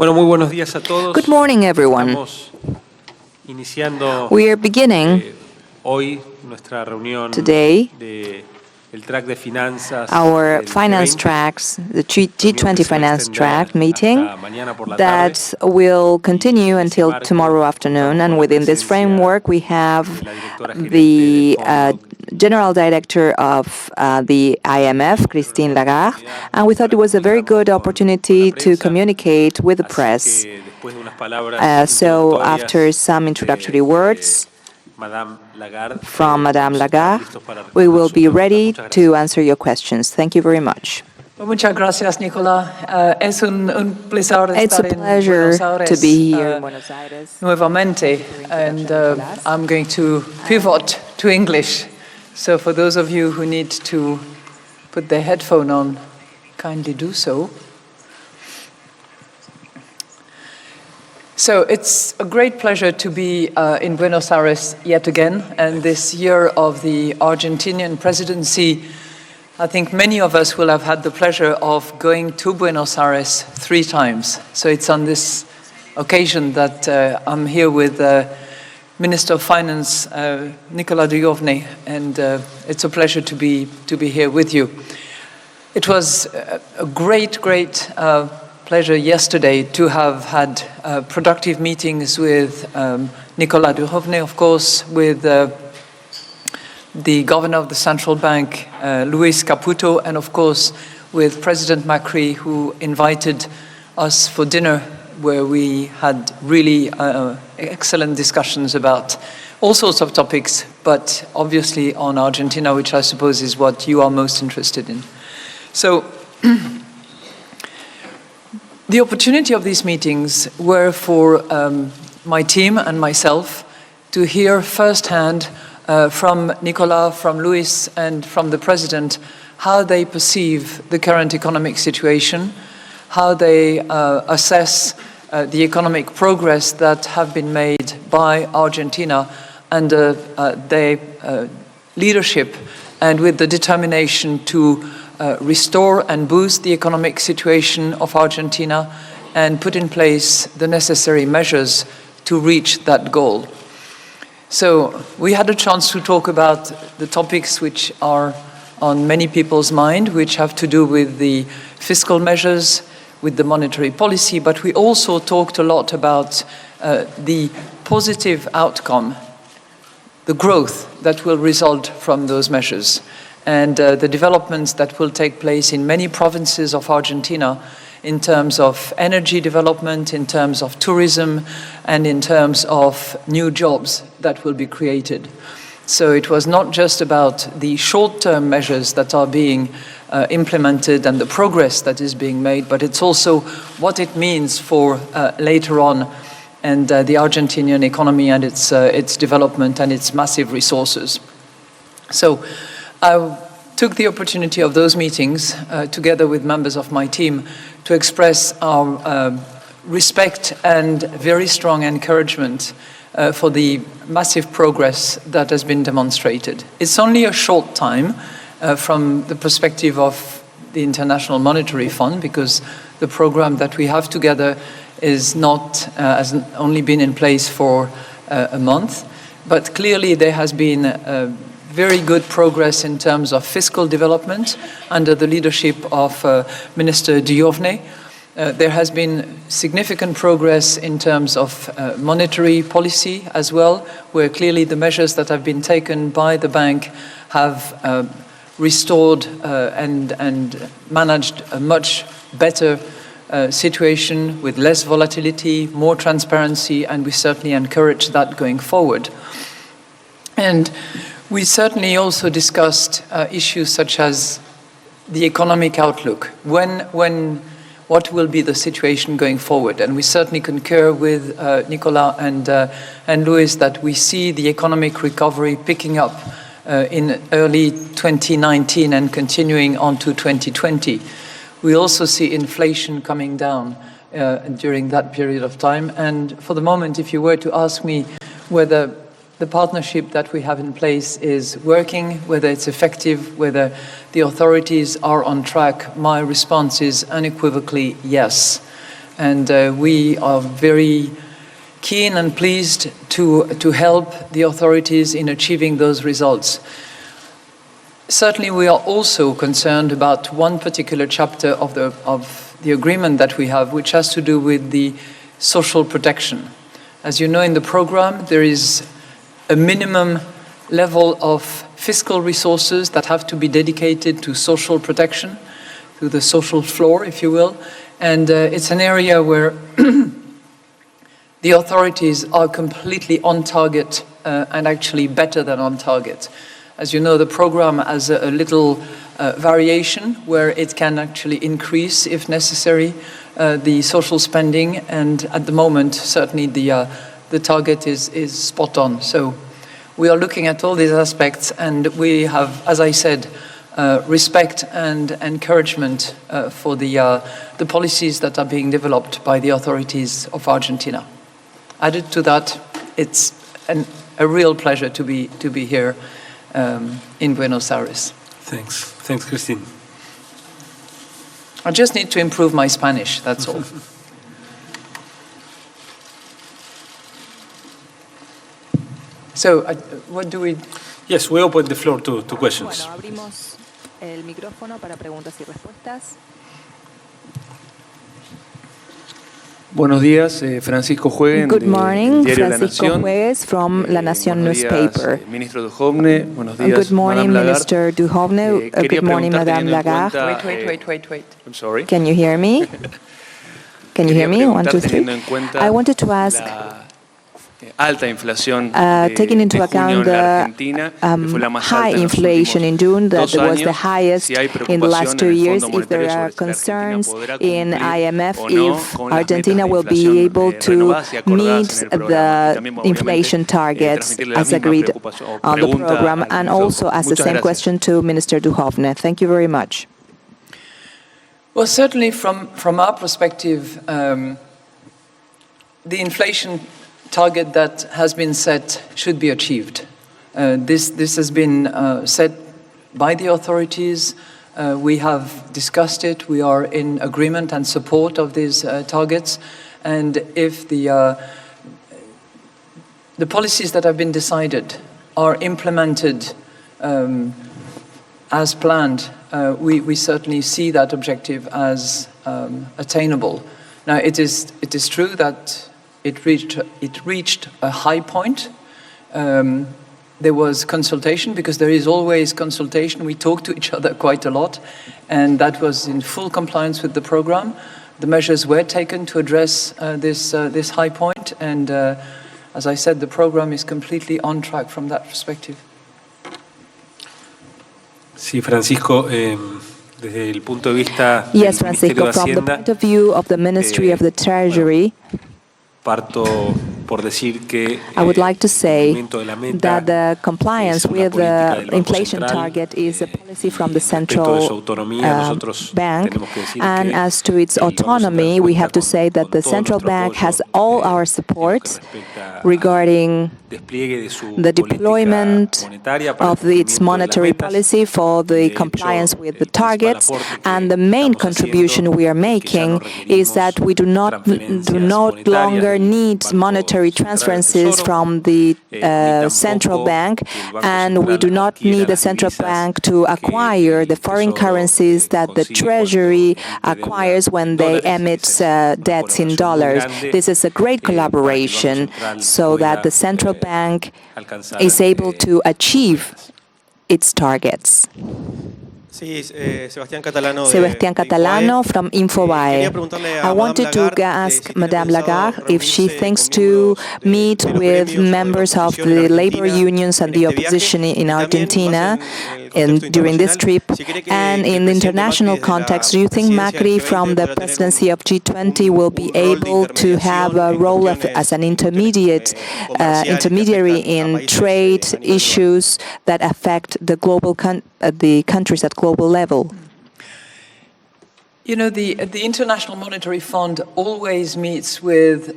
Bueno, muy buenos días a todos. Good morning, everyone. Estamos iniciando We are beginning hoy nuestra reunión today del track de finanzas our del finance G20, tracks, the reunión que G20 se va a finance extender track meeting hasta mañana por la tarde. that will continue En ese until marco, tomorrow contamos afternoon. con And la within this presencia framework, we have de la directora gerente the del Fondo, General Director of the IMF, Christine Lagarde, and we thought it was a very good opportunity to communicate with the press. Así que después de unas palabras So introductorias after some introductory words Madame Lagarde, from Madame vamos a estar Lagarde, listos para we responder will sus be preguntas. ready Muchas gracias. to answer your questions. Thank you very much. Muchas gracias, Nicola. Es un placer It's a estar en pleasure Buenos Aires to be here in Buenos Aires. nuevamente, and I'm going to pivot to English. So for those of you who need to put their headphone on, kindly do so. So it's a great pleasure to be in Buenos Aires yet again, and this year of the Argentinian presidency, I think many of us will have had the pleasure of going to Buenos Aires 3 times. So it's on this occasion that I'm here with Minister of Finance, Nicola Dujovne, and it's a pleasure to be here with you. It was a great pleasure yesterday to have had productive meetings with Nicola Dujovne, of course, with the governor of the central bank, Luis Caputo, and of course with President Macri, who invited us for dinner, where we had really excellent discussions about all sorts of topics, but obviously on Argentina, which I suppose is what you are most interested in. So the opportunity of these meetings were for my team and myself to hear firsthand from Nicola, from Luis, and from the President how they perceive the current economic situation, how they assess the economic progress that have been made by Argentina under their leadership, and with the determination to restore and boost the economic situation of Argentina and put in place the necessary measures to reach that goal. So we had a chance to talk about the topics which are on many people's mind, which have to do with the fiscal measures, with the monetary policy, but we also talked a lot about the positive outcome, the growth that will result from those measures, and the developments that will take place in many provinces of Argentina in terms of energy development, in terms of tourism, and in terms of new jobs that will be created. So it was not just about the short-term measures that are being implemented and the progress that is being made, but it's also what it means for later on, and the Argentinian economy and its development and its massive resources. So I took the opportunity of those meetings, together with members of my team, to express our respect and very strong encouragement for the massive progress that has been demonstrated. It's only a short time from the perspective of the International Monetary Fund, because the program that we have together is not, has only been in place for a month, but clearly there has been very good progress in terms of fiscal development under the leadership of Minister Dujovne. There has been significant progress in terms of monetary policy as well, where clearly the measures that have been taken by the bank have restored and managed a much better situation with less volatility, more transparency, and we certainly encourage that going forward. And we certainly also discussed issues such as the economic outlook. What will be the situation going forward? And we certainly concur with Nicola and Luis that we see the economic recovery picking up in early 2019 and continuing on to 2020. We also see inflation coming down during that period of time. And for the moment, if you were to ask me whether the partnership that we have in place is working, whether it's effective, whether the authorities are on track, my response is unequivocally yes. And we are very keen and pleased to help the authorities in achieving those results. Certainly, we are also concerned about one particular chapter of the agreement that we have, which has to do with the social protection. As you know, in the program, there is a minimum level of fiscal resources that have to be dedicated to social protection, to the social floor, if you will. And it's an area where the authorities are completely on target and actually better than on target. As you know, the program has a little variation where it can actually increase, if necessary, the social spending. And at the moment, certainly the target is spot on. So we are looking at all these aspects, and we have, as I said, respect and encouragement for the policies that are being developed by the authorities of Argentina. Added to that, it's a real pleasure to be here in Buenos Aires. Thanks, Christine. I just need to improve my Spanish, that's all. So, what do we... Yes, we open the floor to questions. Bueno, abrimos el micrófono para preguntas y respuestas. Buenos días, Francisco Jueguen, Good morning, del diario La Francisco Nación. Juegues from La Nación Buenos días, newspaper. Ministro Duhovne. Buenos días, Good morning, Madame Lagarde. Minister Duhovne. Quería Good morning, preguntar, Madame teniendo en Lagarde. cuenta, Wait. I'm sorry. Can you hear me? Can you hear me? 1, 2, 3. Teniendo en cuenta I wanted to ask, la alta inflación taking into de junio account en la the Argentina, que fue la más high alta en los inflation in June, that dos was the años, highest si hay in the last 2 preocupación en el years, Fondo if there Monetario are sobre si la Argentina concerns podrá in cumplir IMF o no if con las Argentina metas de will be inflación, able to renovadas y acordadas meet en el programa. Y también, the obviamente, inflation targets transmitirle la as misma agreed preocupación o on the pregunta program, al and ministro. also ask the Muchas same gracias. question to Minister Duhovne. Thank you very much. Well, certainly from our perspective, the inflation target that has been set should be achieved. This has been set by the authorities. We have discussed it. We are in agreement and support of these targets. And if the policies that have been decided are implemented as planned, we certainly see that objective as attainable. Now, it is true that it reached a high point. There was consultation, because there is always consultation. We talk to each other quite a lot, and that was in full compliance with the program. The measures were taken to address this high point, and as I said, the program is completely on track from that perspective. Sí, Francisco, desde el punto de vista Yes, del Ministerio de Francisco, from the Hacienda, point of view of the Ministry of the Treasury, parto por decir que I would like to say cumplimiento de la meta that the compliance es una with política del the Banco inflation Central. target is a policy from the Respecto de su central autonomía, nosotros bank, tenemos que decir and que as to its el Banco autonomy, Central we cuenta have to con- say that con the todo central nuestro bank apoyo has all our en lo support que respecta regarding al despliegue de su the política deployment monetaria para el of its cumplimiento de las monetary metas. policy for De the hecho, compliance with the el principal targets, aporte que and the main estamos contribution haciendo we are es que ya making no is that we do not transferencias monetarias longer del need Banco monetary Central del transferences Tesoro, from the ni tampoco central bank, que el Banco and we Central do not adquiera need the las central divisas bank to que acquire el the foreign Tesoro, currencies that the consigue Treasury cuando emite deuda acquires en when they dólares. emit Esa es una debts in colaboración muy dollars. grande, This is a great para que el Banco collaboration Central so that pueda, the central bank alcanzar, is able to sus achieve metas. its targets. Sí, Sebastián Catalano Sebastián de Catalano Infobae. from Infobae. Quería preguntarle a I Madame wanted to Lagarde ask si tiene Madame pensado Lagarde if she reunirse thinks con to miembros meet de los with gremios o de la members of oposición en the labor Argentina unions and en the este opposition viaje, in y también, Argentina en el contexto during this trip, internacional, si cree que and el in the presidente international Macri desde la context. Do you think presidencia del Macri G20 from the podrá tener presidency of G20 will be un rol de able to have a intermediación en role as cuestiones an intermediate comerciales que intermediary afectan a in países trade a nivel global? issues that affect the global the countries at global level? You know, the International Monetary Fund always meets with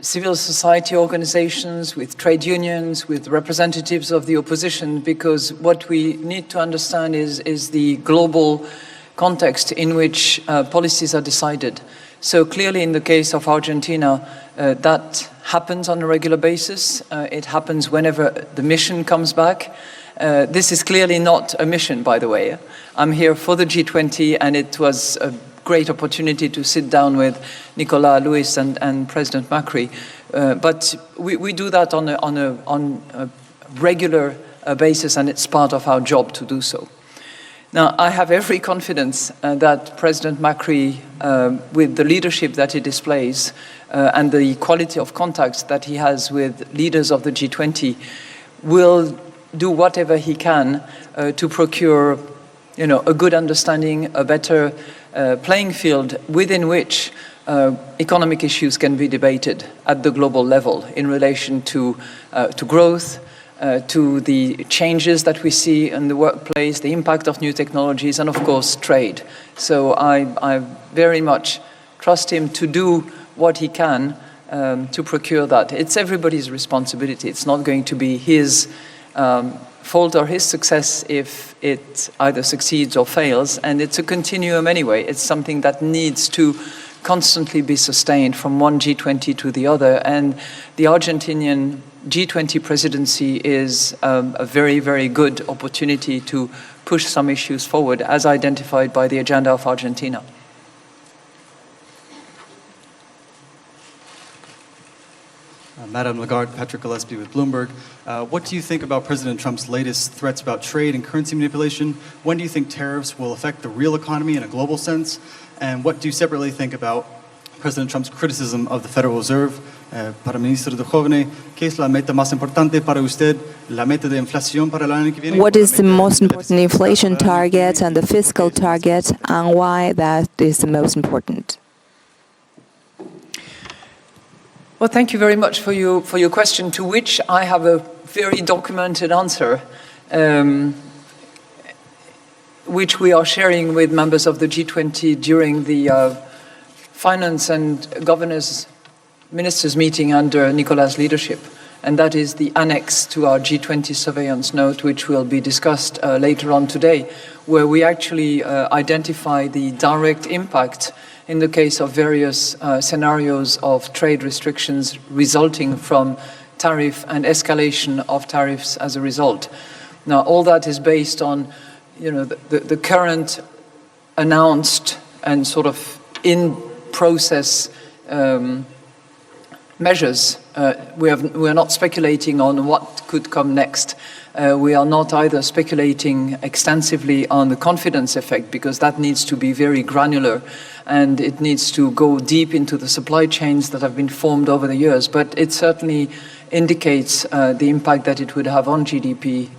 civil society organizations, with trade unions, with representatives of the opposition, because what we need to understand is the global context in which policies are decided. So clearly in the case of Argentina, that happens on a regular basis. It happens whenever the mission comes back. This is clearly not a mission, by the way. I'm here for the G20, and it was a great opportunity to sit down with Nicolas, Luis, and President Macri. But we do that on a regular basis, and it's part of our job to do so. Now, I have every confidence that President Macri, with the leadership that he displays and the quality of contacts that he has with leaders of the G20, will do whatever he can to procure, a good understanding, a better playing field within which economic issues can be debated at the global level in relation to growth, to the changes that we see in the workplace, the impact of new technologies, and of course trade. So I very much trust him to do what he can to procure that. It's everybody's responsibility. It's not going to be his fault or his success if it either succeeds or fails, and it's a continuum anyway. It's something that needs to constantly be sustained from one G20 to the other, and the Argentinian G20 presidency is a very, very good opportunity to push some issues forward as identified by the agenda of Argentina. Madam Lagarde, Patrick Gillespie with Bloomberg. What do you think about President Trump's latest threats about trade and currency manipulation? When do you think tariffs will affect the real economy in a global sense? And what do you separately think about President Trump's criticism of the Federal Reserve? Para Ministro de Jóvenes, ¿qué es la meta más importante para usted? La meta de inflación para el año que viene? What is the most important inflation target and the fiscal target, and why that is the most important? Well, thank you very much for your question, to which I have a very documented answer, which we are sharing with members of the G20 during the Finance and Governors Ministers meeting under Nicolas' leadership. And that is the annex to our G20 surveillance note, which will be discussed later on today, where we actually identify the direct impact in the case of various scenarios of trade restrictions resulting from tariff and escalation of tariffs as a result. Now, all that is based on, the current announced and sort of in process measures. We are not speculating on what could come next. We are not either speculating extensively on the confidence effect, because that needs to be very granular and it needs to go deep into the supply chains that have been formed over the years. But it certainly indicates the impact that it would have on GDP,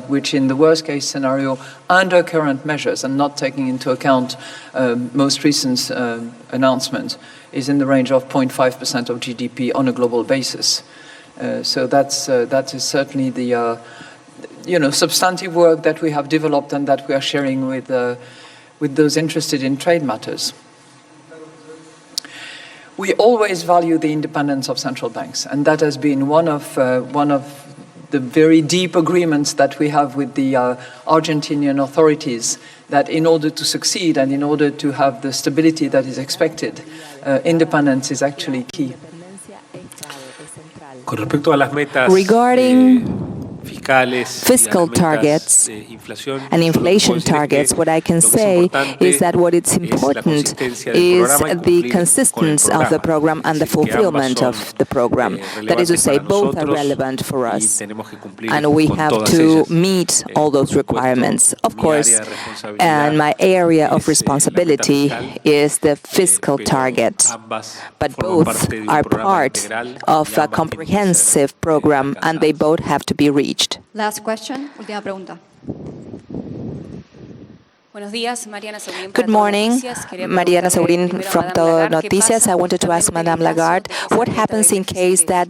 which in the worst case scenario, under current measures and not taking into account most recent announcement, is in the range of 0.5% of GDP on a global basis. So that is certainly the substantive work that we have developed and that we are sharing with those interested in trade matters. We always value the independence of central banks, and that has been one of the very deep agreements that we have with the Argentinian authorities, that in order to succeed and in order to have the stability that is expected, independence is actually key. Regarding fiscal targets and inflation targets, what I can say is that what is important is the consistency of the program and the fulfillment of the program. That is to say, both are relevant for us, and we have to meet all those requirements. Of course, and my area of responsibility is the fiscal target, but both are part of a comprehensive program, and they both have to be reached. Last question, última pregunta. Good morning, Mariana Saurin from Todo Noticias. I wanted to ask Madame Lagarde, what happens in case that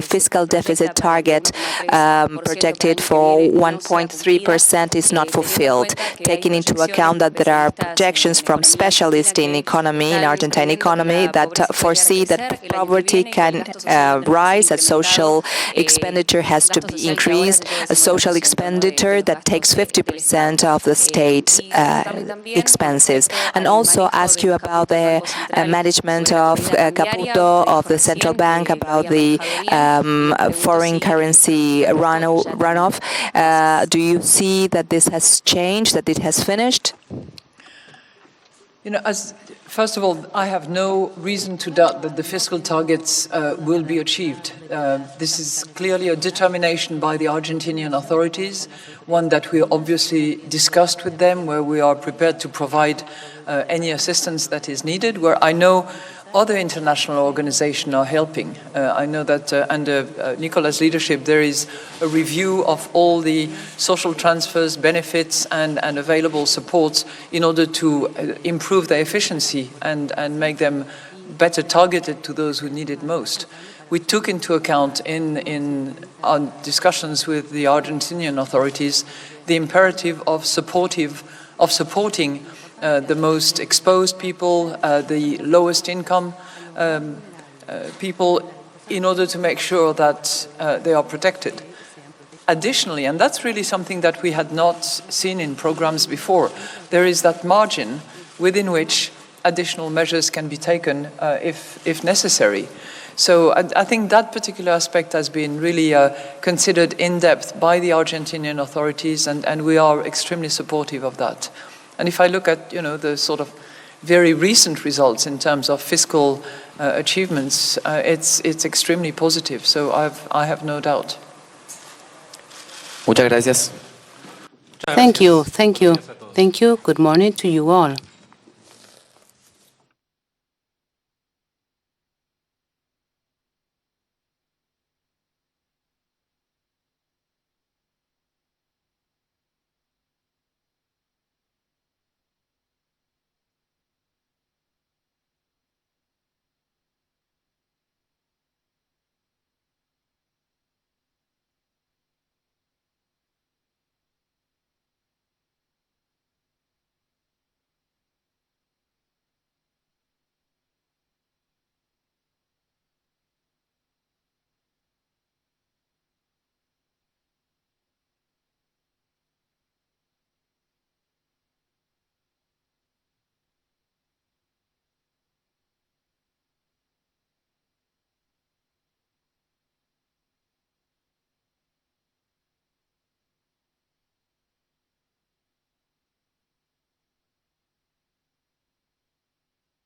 fiscal deficit target projected for 1.3% is not fulfilled, taking into account that there are projections from specialists in economy, in Argentine economy, that foresee that poverty can rise, that social expenditure has to be increased, a social expenditure that takes 50% of the state expenses, and also ask you about the management of Caputo, of the central bank, about the foreign currency runoff. Do you see that this has changed, that it has finished? First of all, I have no reason to doubt that the fiscal targets will be achieved. This is clearly a determination by the Argentinian authorities, one that we obviously discussed with them, where we are prepared to provide any assistance that is needed, where I know other international organizations are helping. I know that under Nicola's leadership there is a review of all the social transfers, benefits and available supports in order to improve their efficiency and make them better targeted to those who need it most. We took into account in our discussions with the Argentinian authorities the imperative of supporting the most exposed people, the lowest income people, in order to make sure that they are protected. Additionally, and that's really something that we had not seen in programs before, there is that margin within which additional measures can be taken if necessary. So I think that particular aspect has been really considered in depth by the Argentinian authorities, and we are extremely supportive of that. And if I look at, the sort of very recent results in terms of fiscal achievements, it's extremely positive. So I have no doubt. Muchas gracias. Thank you. Thank you. Thank you. Good morning to you all.